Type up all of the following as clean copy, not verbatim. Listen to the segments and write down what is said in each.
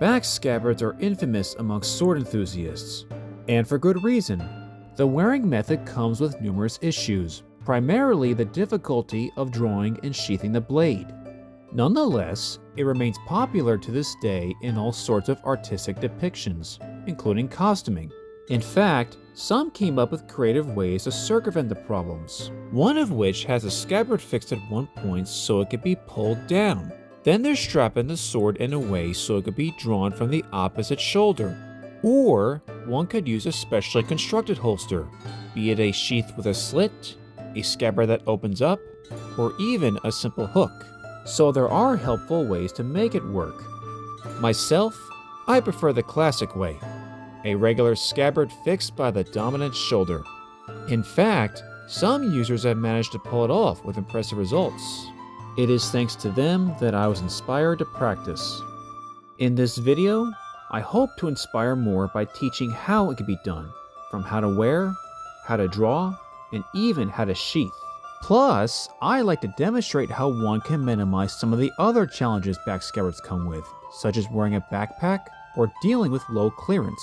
Backscabbards are infamous amongst sword enthusiasts, and for good reason. The wearing method comes with numerous issues, primarily the difficulty of drawing and sheathing the blade. Nonetheless, it remains popular to this day in all sorts of artistic depictions, including costuming. In fact, some came up with creative ways to circumvent the problems, one of which has a scabbard fixed at one point so it could be pulled down. Then they're strapping the sword in a way so it could be drawn from the opposite shoulder. Or one could use a specially constructed holster, be it a sheath with a slit, a scabbard that opens up, or even a simple hook. So there are helpful ways to make it work. Myself, I prefer the classic way, a regular scabbard fixed by the dominant shoulder. In fact, some users have managed to pull it off with impressive results. It is thanks to them that I was inspired to practice. In this video, I hope to inspire more by teaching how it can be done, from how to wear, how to draw, and even how to sheath. Plus, I like to demonstrate how one can minimize some of the other challenges backscabbards come with, such as wearing a backpack or dealing with low clearance.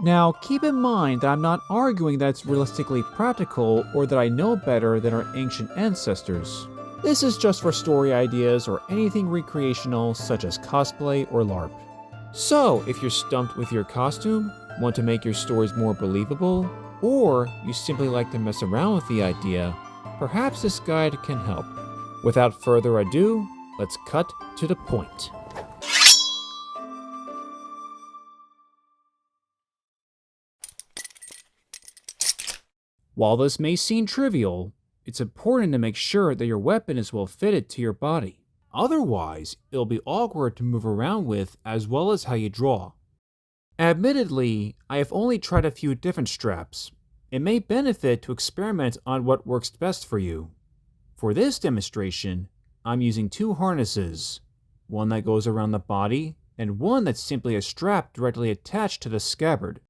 Now, keep in mind that I'm not arguing that it's realistically practical or that I know better than our ancient ancestors. This is just for story ideas or anything recreational such as cosplay or LARP. So, if you're stumped with your costume, want to make your stories more believable, or you simply like to mess around with the idea, perhaps this guide can help. Without further ado, let's cut to the point. While this may seem trivial, it's important to make sure that your weapon is well fitted to your body. Otherwise, it'll be awkward to move around with as well as how you draw. Admittedly, I have only tried a few different straps. It may benefit to experiment on what works best for you. For this demonstration, I'm using two harnesses, one that goes around the body and one that's simply a strap directly attached to the scabbard.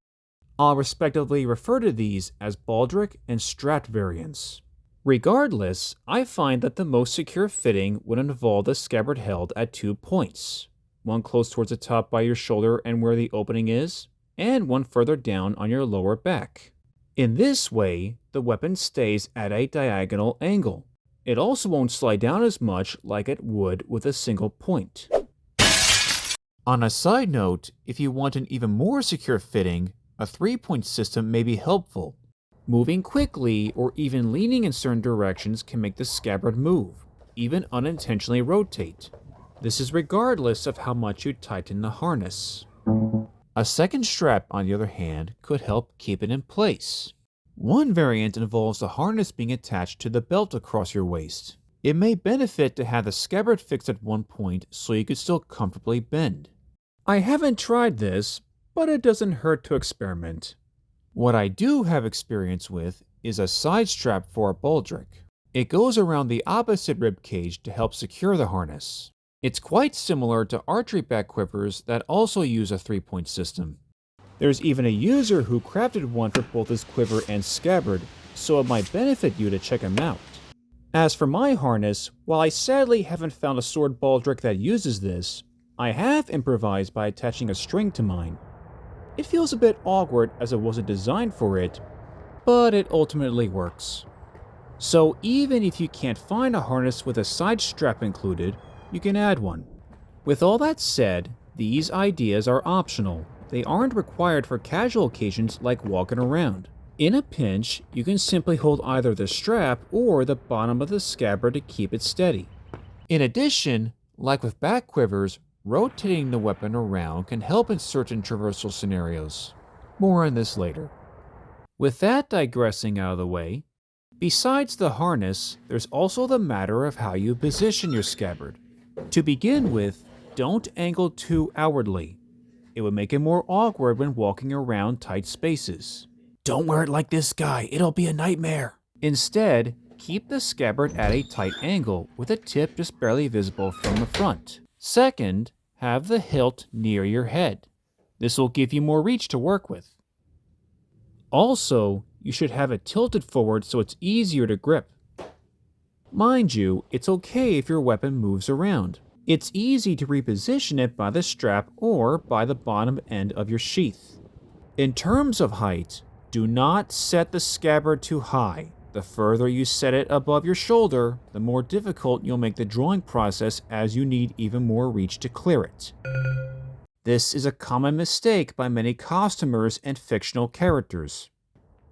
I'll respectively refer to these as baldric and strapped variants. Regardless, I find that the most secure fitting would involve the scabbard held at 2 points, one close towards the top by your shoulder and where the opening is, and one further down on your lower back. In this way, the weapon stays at a diagonal angle. It also won't slide down as much like it would with a single point. On a side note, if you want an even more secure fitting, a 3-point system may be helpful. Moving quickly or even leaning in certain directions can make the scabbard move, even unintentionally rotate. This is regardless of how much you tighten the harness. A second strap, on the other hand, could help keep it in place. One variant involves the harness being attached to the belt across your waist. It may benefit to have the scabbard fixed at one point so you could still comfortably bend. I haven't tried this, but it doesn't hurt to experiment. What I do have experience with is a side strap for a baldric. It goes around the opposite rib cage to help secure the harness. It's quite similar to archery back quivers that also use a 3-point system. There's even a user who crafted one for both his quiver and scabbard, so it might benefit you to check him out. As for my harness, while I sadly haven't found a sword baldric that uses this, I have improvised by attaching a string to mine. It feels a bit awkward as it wasn't designed for it, but it ultimately works. So even if you can't find a harness with a side strap included, you can add one. With all that said, these ideas are optional. They aren't required for casual occasions like walking around. In a pinch, you can simply hold either the strap or the bottom of the scabbard to keep it steady. In addition, like with back quivers, rotating the weapon around can help in certain traversal scenarios. More on this later. With that digressing out of the way, besides the harness, there's also the matter of how you position your scabbard. To begin with, don't angle too outwardly. It would make it more awkward when walking around tight spaces. Don't wear it like this guy, it'll be a nightmare. Instead, keep the scabbard at a tight angle with the tip just barely visible from the front. Second, have the hilt near your head. This will give you more reach to work with. Also, you should have it tilted forward so it's easier to grip. Mind you, it's okay if your weapon moves around. It's easy to reposition it by the strap or by the bottom end of your sheath. In terms of height, do not set the scabbard too high. The further you set it above your shoulder, the more difficult you'll make the drawing process as you need even more reach to clear it. This is a common mistake by many costumers and fictional characters.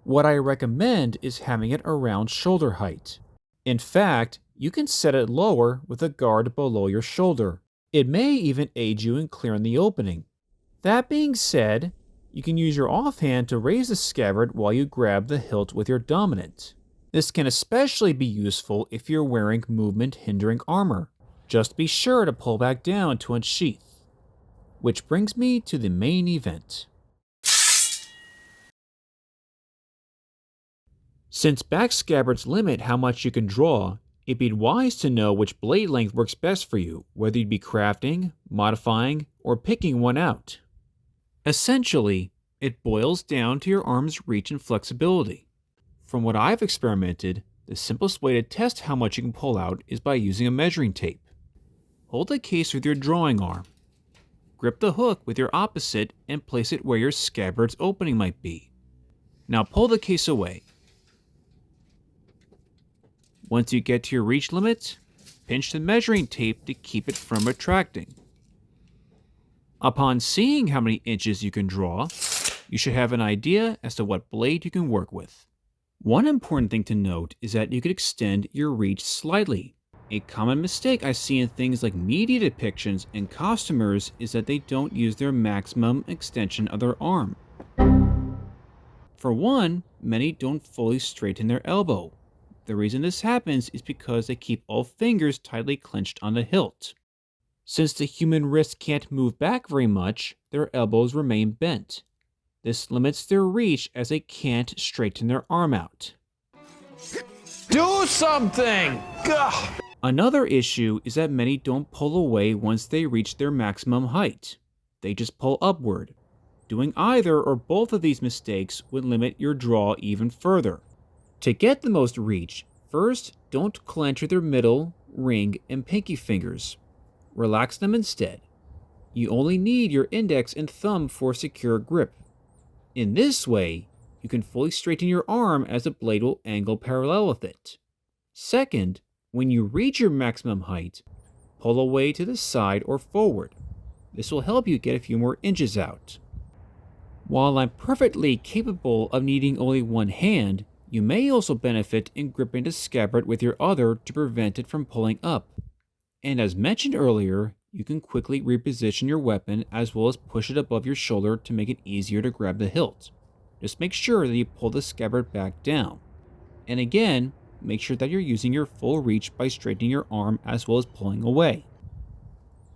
What I recommend is having it around shoulder height. In fact, you can set it lower with a guard below your shoulder. It may even aid you in clearing the opening. That being said, you can use your offhand to raise the scabbard while you grab the hilt with your dominant. This can especially be useful if you're wearing movement-hindering armor. Just be sure to pull back down to unsheath. Which brings me to the main event. Since backscabbards limit how much you can draw, it'd be wise to know which blade length works best for you, whether you'd be crafting, modifying, or picking one out. Essentially, it boils down to your arm's reach and flexibility. From what I've experimented, the simplest way to test how much you can pull out is by using a measuring tape. Hold the case with your drawing arm. Grip the hook with your opposite and place it where your scabbard's opening might be. Now pull the case away. Once you get to your reach limit, pinch the measuring tape to keep it from retracting. Upon seeing how many inches you can draw, you should have an idea as to what blade you can work with. One important thing to note is that you could extend your reach slightly. A common mistake I see in things like media depictions and costumers is that they don't use their maximum extension of their arm. For one, many don't fully straighten their elbow. The reason this happens is because they keep all fingers tightly clenched on the hilt. Since the human wrist can't move back very much, their elbows remain bent. This limits their reach as they can't straighten their arm out. Do something! Gah! Another issue is that many don't pull away once they reach their maximum height. They just pull upward. Doing either or both of these mistakes would limit your draw even further. To get the most reach, first, don't clench with your middle, ring, and pinky fingers. Relax them instead. You only need your index and thumb for secure grip. In this way, you can fully straighten your arm as the blade will angle parallel with it. Second, when you reach your maximum height, pull away to the side or forward. This will help you get a few more inches out. While I'm perfectly capable of needing only one hand, you may also benefit in gripping the scabbard with your other to prevent it from pulling up. And as mentioned earlier, you can quickly reposition your weapon as well as push it above your shoulder to make it easier to grab the hilt. Just make sure that you pull the scabbard back down. And again, make sure that you're using your full reach by straightening your arm as well as pulling away.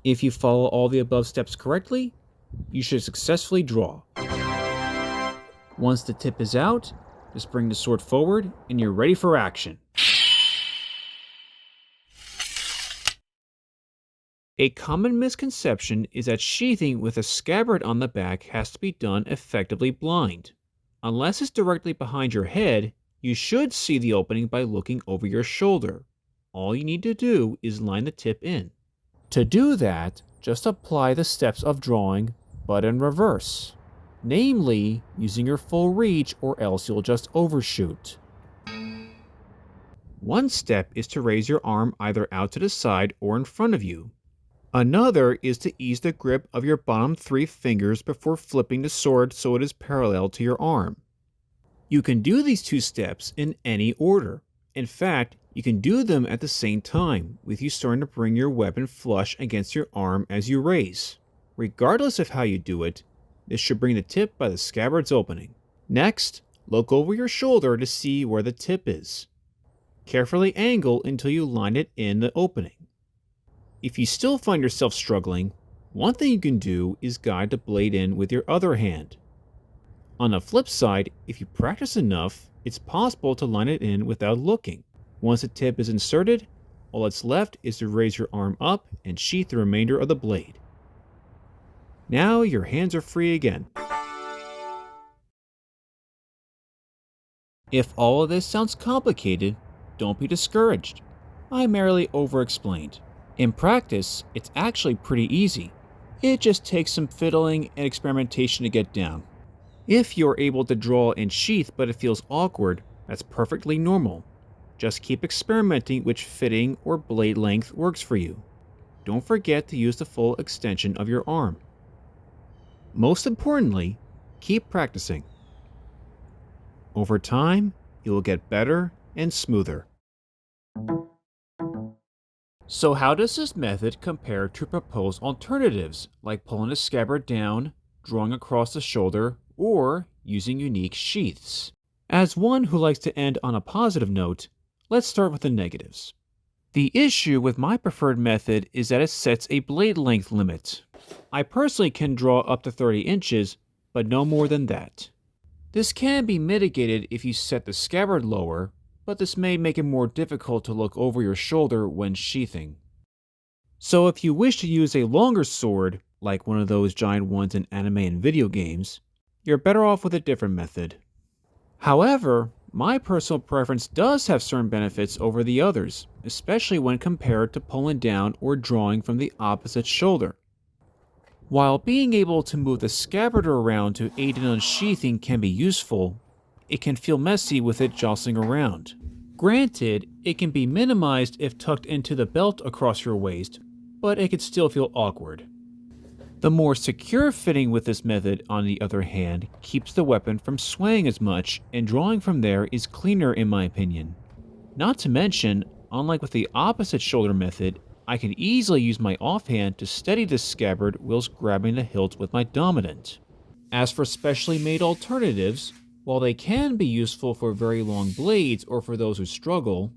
If you follow all the above steps correctly, you should successfully draw. Once the tip is out, just bring the sword forward and you're ready for action. A common misconception is that sheathing with a scabbard on the back has to be done effectively blind. Unless it's directly behind your head, you should see the opening by looking over your shoulder. All you need to do is line the tip in. To do that, just apply the steps of drawing, but in reverse. Namely, using your full reach or else you'll just overshoot. One step is to raise your arm either out to the side or in front of you. Another is to ease the grip of your bottom 3 fingers before flipping the sword so it is parallel to your arm. You can do these 2 steps in any order. In fact, you can do them at the same time, with you starting to bring your weapon flush against your arm as you raise. Regardless of how you do it, this should bring the tip by the scabbard's opening. Next, look over your shoulder to see where the tip is. Carefully angle until you line it in the opening. If you still find yourself struggling, one thing you can do is guide the blade in with your other hand. On the flip side, if you practice enough, it's possible to line it in without looking. Once the tip is inserted, all that's left is to raise your arm up and sheath the remainder of the blade. Now your hands are free again. If all of this sounds complicated, don't be discouraged. I merely over-explained. In practice, it's actually pretty easy. It just takes some fiddling and experimentation to get down. If you're able to draw in sheath but it feels awkward, that's perfectly normal. Just keep experimenting which fitting or blade length works for you. Don't forget to use the full extension of your arm. Most importantly, keep practicing. Over time, you will get better and smoother. So how does this method compare to proposed alternatives like pulling a scabbard down, drawing across the shoulder, or using unique sheaths? As one who likes to end on a positive note, let's start with the negatives. The issue with my preferred method is that it sets a blade length limit. I personally can draw up to 30 inches, but no more than that. This can be mitigated if you set the scabbard lower, but this may make it more difficult to look over your shoulder when sheathing. So if you wish to use a longer sword, like one of those giant ones in anime and video games, you're better off with a different method. However, my personal preference does have certain benefits over the others, especially when compared to pulling down or drawing from the opposite shoulder. While being able to move the scabbard around to aid in unsheathing can be useful, it can feel messy with it jostling around. Granted, it can be minimized if tucked into the belt across your waist, but it can still feel awkward. The more secure fitting with this method, on the other hand, keeps the weapon from swaying as much, and drawing from there is cleaner in my opinion. Not to mention, unlike with the opposite shoulder method, I can easily use my offhand to steady the scabbard whilst grabbing the hilt with my dominant. As for specially made alternatives, while they can be useful for very long blades or for those who struggle,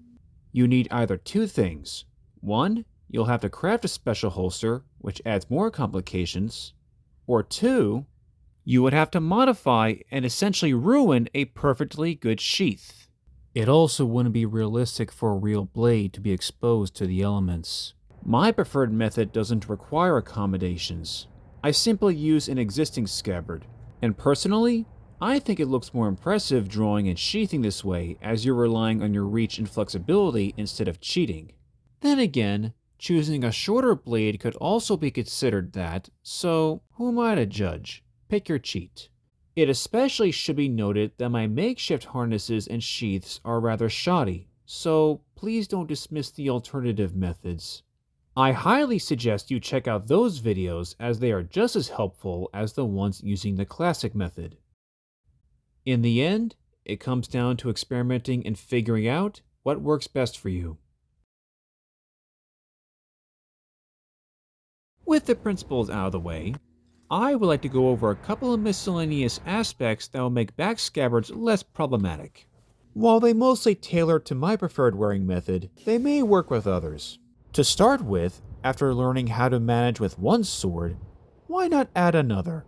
you need either two things. One, you'll have to craft a special holster, which adds more complications. Or two, you would have to modify and essentially ruin a perfectly good sheath. It also wouldn't be realistic for a real blade to be exposed to the elements. My preferred method doesn't require accommodations. I simply use an existing scabbard, and personally, I think it looks more impressive drawing and sheathing this way, as you're relying on your reach and flexibility instead of cheating. Then again, choosing a shorter blade could also be considered that, so who am I to judge? Pick your cheat. It especially should be noted that my makeshift harnesses and sheaths are rather shoddy, so please don't dismiss the alternative methods. I highly suggest you check out those videos, as they are just as helpful as the ones using the classic method. In the end, it comes down to experimenting and figuring out what works best for you. With the principles out of the way, I would like to go over a couple of miscellaneous aspects that will make backscabbards less problematic. While they mostly tailor to my preferred wearing method, they may work with others. To start with, after learning how to manage with one sword, why not add another?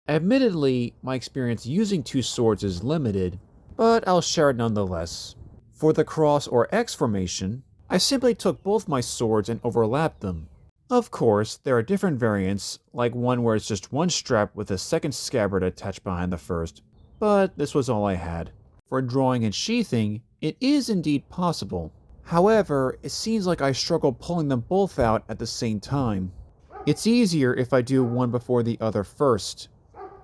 Admittedly, my experience using two swords is limited, but I'll share it nonetheless. For the cross or X formation, I simply took both my swords and overlapped them. Of course, there are different variants, like one where it's just one strap with a second scabbard attached behind the first, but this was all I had. For drawing and sheathing, it is indeed possible. However, it seems like I struggle pulling them both out at the same time. It's easier if I do one before the other first.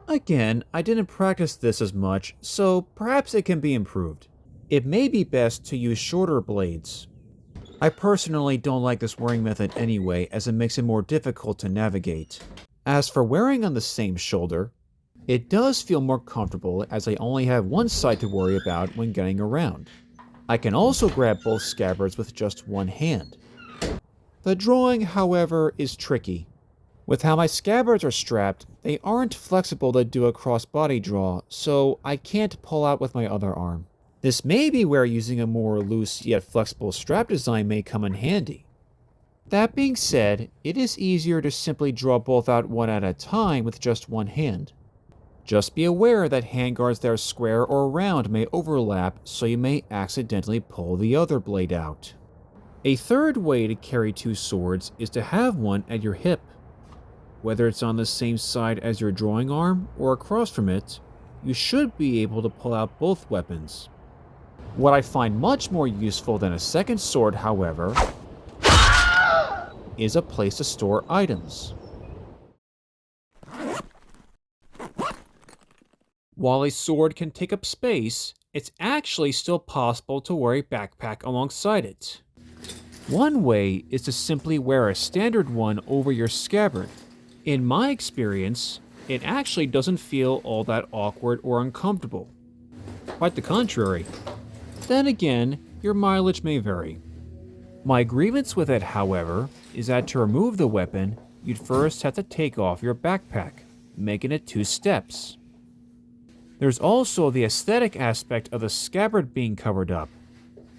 Again, I didn't practice this as much, so perhaps it can be improved. It may be best to use shorter blades. I personally don't like this wearing method anyway, as it makes it more difficult to navigate. As for wearing on the same shoulder, it does feel more comfortable as I only have one side to worry about when getting around. I can also grab both scabbards with just one hand. The drawing, however, is tricky. With how my scabbards are strapped, they aren't flexible to do a cross-body draw, so I can't pull out with my other arm. This may be where using a more loose yet flexible strap design may come in handy. That being said, it is easier to simply draw both out one at a time with just one hand. Just be aware that handguards that are square or round may overlap, so you may accidentally pull the other blade out. A third way to carry two swords is to have one at your hip. Whether it's on the same side as your drawing arm or across from it, you should be able to pull out both weapons. What I find much more useful than a second sword, however, is a place to store items. While a sword can take up space, it's actually still possible to wear a backpack alongside it. One way is to simply wear a standard one over your scabbard. In my experience, it actually doesn't feel all that awkward or uncomfortable. Quite the contrary. Then again, your mileage may vary. My grievance with it, however, is that to remove the weapon, you'd first have to take off your backpack, making it 2 steps. There's also the aesthetic aspect of the scabbard being covered up,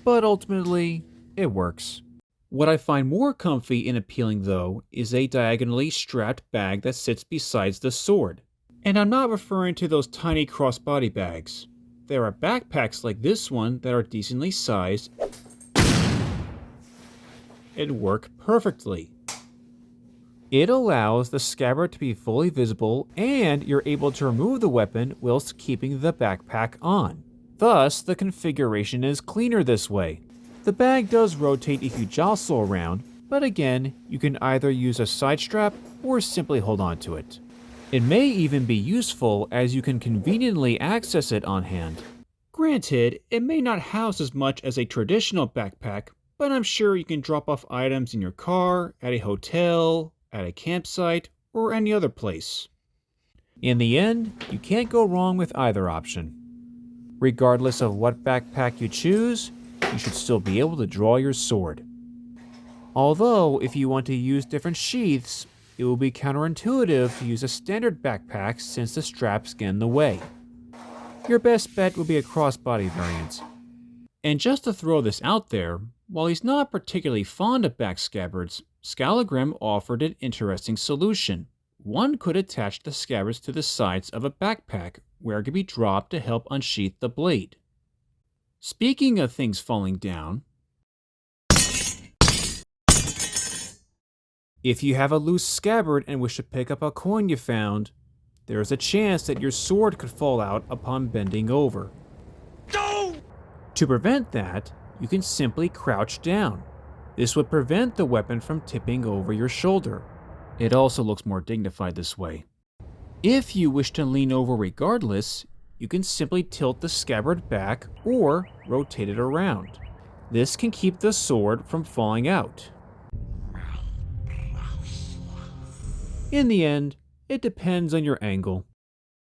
but ultimately, it works. What I find more comfy and appealing though is a diagonally strapped bag that sits beside the sword. And I'm not referring to those tiny crossbody bags. There are backpacks like this one that are decently sized and work perfectly. It allows the scabbard to be fully visible and you're able to remove the weapon whilst keeping the backpack on. Thus, the configuration is cleaner this way. The bag does rotate if you jostle around, but again, you can either use a side strap or simply hold on to it. It may even be useful as you can conveniently access it on hand. Granted, it may not house as much as a traditional backpack, but I'm sure you can drop off items in your car, at a hotel, at a campsite, or any other place. In the end, you can't go wrong with either option. Regardless of what backpack you choose, you should still be able to draw your sword. Although, if you want to use different sheaths, it will be counterintuitive to use a standard backpack since the straps get in the way. Your best bet will be a crossbody variant. And just to throw this out there, while he's not particularly fond of backscabbards, Scalagrim offered an interesting solution. One could attach the scabbards to the sides of a backpack where it could be dropped to help unsheath the blade. Speaking of things falling down, if you have a loose scabbard and wish to pick up a coin you found, there is a chance that your sword could fall out upon bending over. No! To prevent that, you can simply crouch down. This would prevent the weapon from tipping over your shoulder. It also looks more dignified this way. If you wish to lean over regardless, you can simply tilt the scabbard back or rotate it around. This can keep the sword from falling out. In the end, it depends on your angle.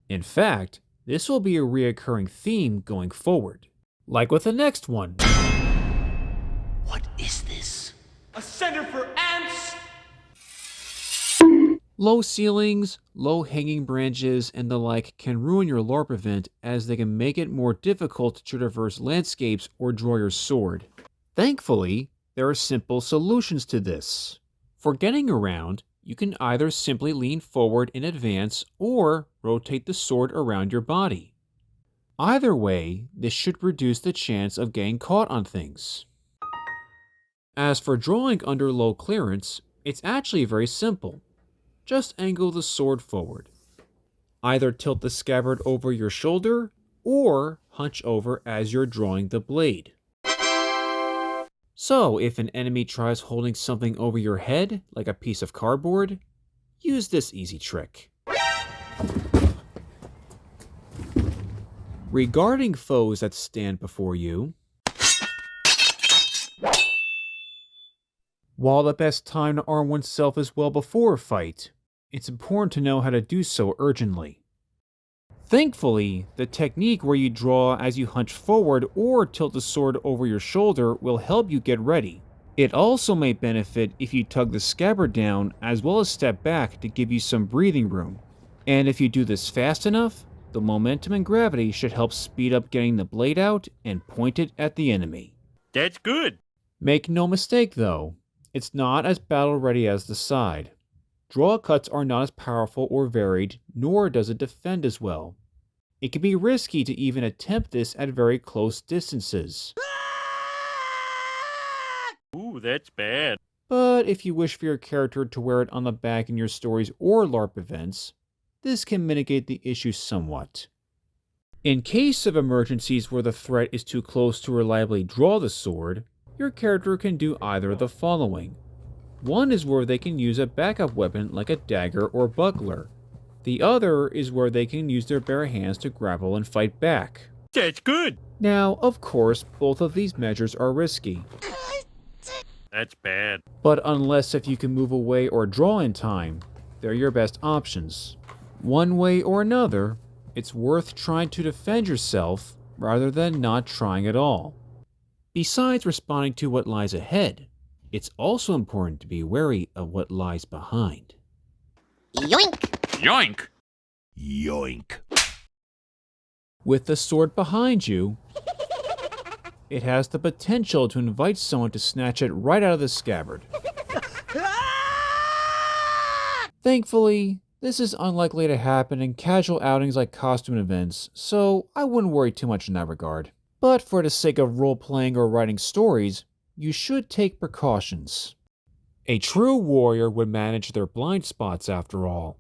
In fact, this will be a reoccurring theme going forward. Like with the next one. What is this? A center for ants! Low ceilings, low hanging branches, and the like can ruin your LARP event as they can make it more difficult to traverse landscapes or draw your sword. Thankfully, there are simple solutions to this. For getting around, you can either simply lean forward in advance or rotate the sword around your body. Either way, this should reduce the chance of getting caught on things. As for drawing under low clearance, it's actually very simple. Just angle the sword forward. Either tilt the scabbard over your shoulder or hunch over as you're drawing the blade. So if an enemy tries holding something over your head, like a piece of cardboard, use this easy trick. Regarding foes that stand before you, while the best time to arm oneself is well before a fight, it's important to know how to do so urgently. Thankfully, the technique where you draw as you hunch forward or tilt the sword over your shoulder will help you get ready. It also may benefit if you tug the scabbard down as well as step back to give you some breathing room. And if you do this fast enough, the momentum and gravity should help speed up getting the blade out and point it at the enemy. That's good. Make no mistake though, it's not as battle ready as the side. Draw cuts are not as powerful or varied, nor does it defend as well. It can be risky to even attempt this at very close distances. Ooh, that's bad. But if you wish for your character to wear it on the back in your stories or LARP events, this can mitigate the issue somewhat. In case of emergencies where the threat is too close to reliably draw the sword, your character can do either of the following. One is where they can use a backup weapon like a dagger or buckler. The other is where they can use their bare hands to grapple and fight back. That's good. Now, of course, both of these measures are risky. That's bad. But unless if you can move away or draw in time, they're your best options. One way or another, it's worth trying to defend yourself rather than not trying at all. Besides responding to what lies ahead, it's also important to be wary of what lies behind. Yoink! Yoink. Yoink. With the sword behind you, it has the potential to invite someone to snatch it right out of the scabbard. Thankfully, this is unlikely to happen in casual outings like costume events, so I wouldn't worry too much in that regard. But for the sake of role-playing or writing stories, you should take precautions. A true warrior would manage their blind spots after all.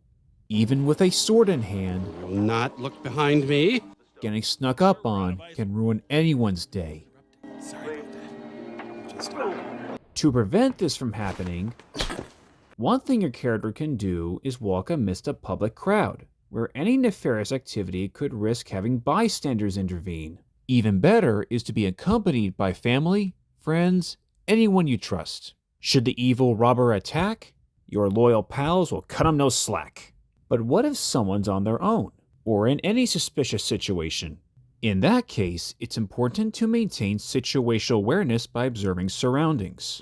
Even with a sword in hand, Will not look behind me. getting snuck up on can ruin anyone's day. Sorry about that. Just To prevent this from happening, one thing your character can do is walk amidst a public crowd, where any nefarious activity could risk having bystanders intervene. Even better is to be accompanied by family, friends, anyone you trust. Should the evil robber attack, your loyal pals will cut him no slack. But what if someone's on their own, or in any suspicious situation? In that case, it's important to maintain situational awareness by observing surroundings.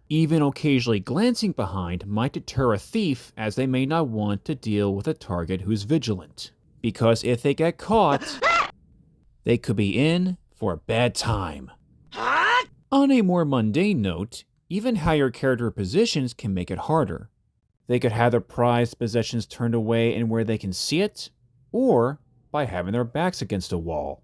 Even occasionally glancing behind might deter a thief, as they may not want to deal with a target who's vigilant. Because if they get caught, they could be in for a bad time. On a more mundane note, even how your character positions can make it harder. They could have their prized possessions turned away and where they can see it, or by having their backs against a wall.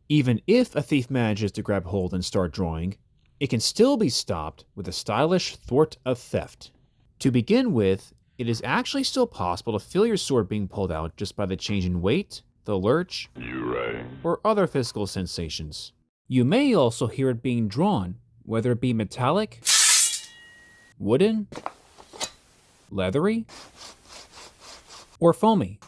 Even if a thief manages to grab hold and start drawing, it can still be stopped with a stylish thwart of theft. To begin with, it is actually still possible to feel your sword being pulled out just by the change in weight, the lurch, or other physical sensations. You may also hear it being drawn, whether it be metallic, wooden, leathery, or foamy.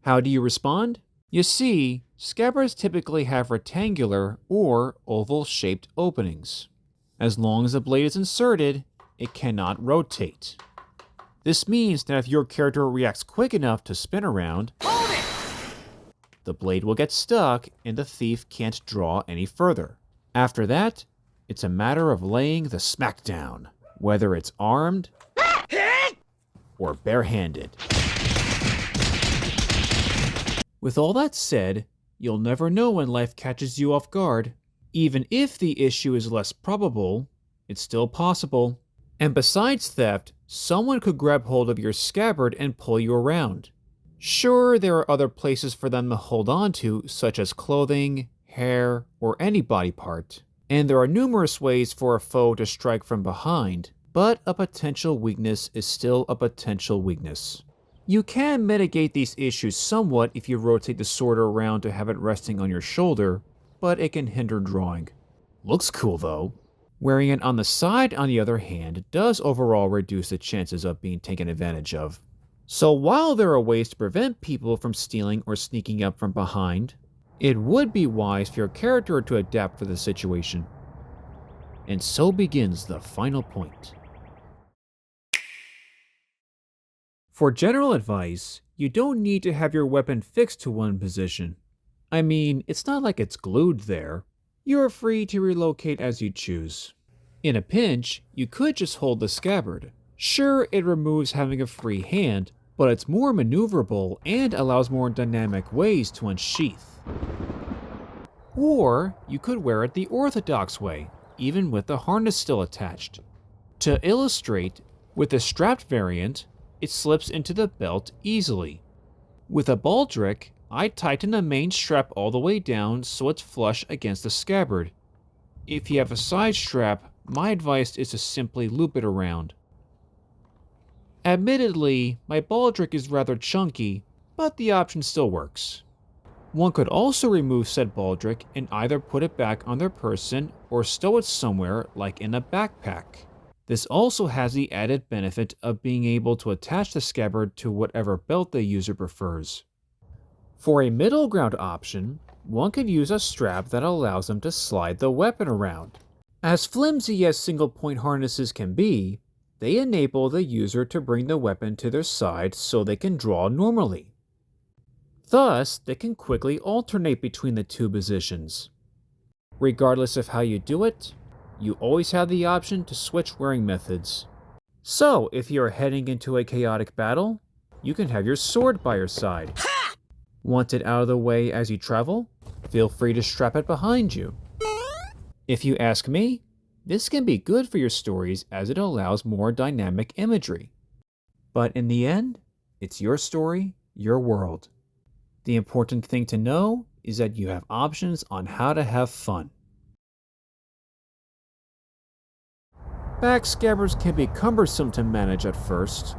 How do you respond? You see, scabbards typically have rectangular or oval-shaped openings. As long as the blade is inserted, it cannot rotate. This means that if your character reacts quick enough to spin around, the blade will get stuck and the thief can't draw any further. After that, it's a matter of laying the smackdown, whether it's armed or barehanded. With all that said, you'll never know when life catches you off guard. Even if the issue is less probable, it's still possible. And besides theft, someone could grab hold of your scabbard and pull you around. Sure, there are other places for them to hold on to, such as clothing, hair, or any body part. And there are numerous ways for a foe to strike from behind, but a potential weakness is still a potential weakness. You can mitigate these issues somewhat if you rotate the sword around to have it resting on your shoulder, but it can hinder drawing. Looks cool though. Wearing it on the side, on the other hand, does overall reduce the chances of being taken advantage of. So while there are ways to prevent people from stealing or sneaking up from behind, it would be wise for your character to adapt for the situation. And so begins the final point. For general advice, you don't need to have your weapon fixed to one position. I mean, it's not like it's glued there. You're free to relocate as you choose. In a pinch, you could just hold the scabbard. Sure, it removes having a free hand, but it's more maneuverable and allows more dynamic ways to unsheath. Or you could wear it the orthodox way, even with the harness still attached. To illustrate, with the strapped variant, it slips into the belt easily. With a baldric, I tighten the main strap all the way down so it's flush against the scabbard. If you have a side strap, my advice is to simply loop it around. Admittedly, my baldric is rather chunky, but the option still works. One could also remove said baldric and either put it back on their person or stow it somewhere like in a backpack. This also has the added benefit of being able to attach the scabbard to whatever belt the user prefers. For a middle ground option, one could use a strap that allows them to slide the weapon around. As flimsy as single point harnesses can be, they enable the user to bring the weapon to their side so they can draw normally. Thus, they can quickly alternate between the two positions. Regardless of how you do it, you always have the option to switch wearing methods. So, if you are heading into a chaotic battle, you can have your sword by your side. Want it out of the way as you travel? Feel free to strap it behind you. If you ask me, this can be good for your stories as it allows more dynamic imagery. But in the end, it's your story, your world. The important thing to know is that you have options on how to have fun. Backscabbards can be cumbersome to manage at first,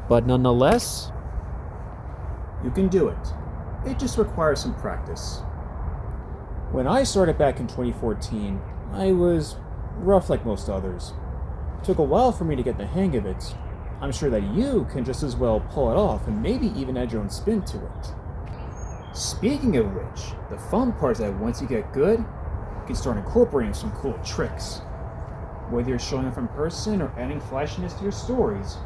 but nonetheless, you can do it. It just requires some practice. When I started back in 2014, I was rough like most others. It took a while for me to get the hang of it. I'm sure that you can just as well pull it off and maybe even add your own spin to it. Speaking of which, the fun part is that once you get good, you can start incorporating some cool tricks. Whether you're showing off in person or adding flashiness to your stories,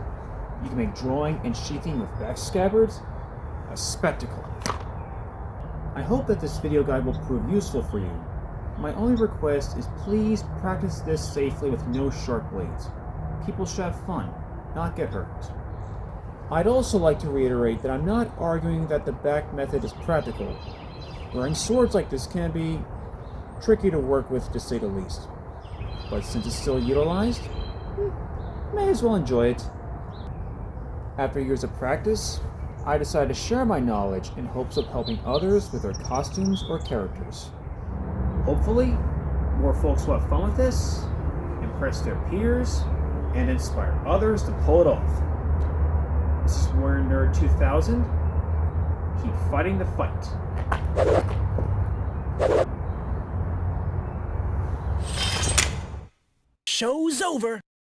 you can make drawing and sheathing with backscabbards a spectacle. I hope that this video guide will prove useful for you. My only request is please practice this safely with no sharp blades. People should have fun, not get hurt. I'd also like to reiterate that I'm not arguing that the back method is practical. Wearing swords like this can be tricky to work with, to say the least. But since it's still utilized, may as well enjoy it. After years of practice, I decided to share my knowledge in hopes of helping others with their costumes or characters. Hopefully, more folks will have fun with this, impress their peers, and inspire others to pull it off. This is Warrior Nerd 2000. Keep fighting the fight. Show's over.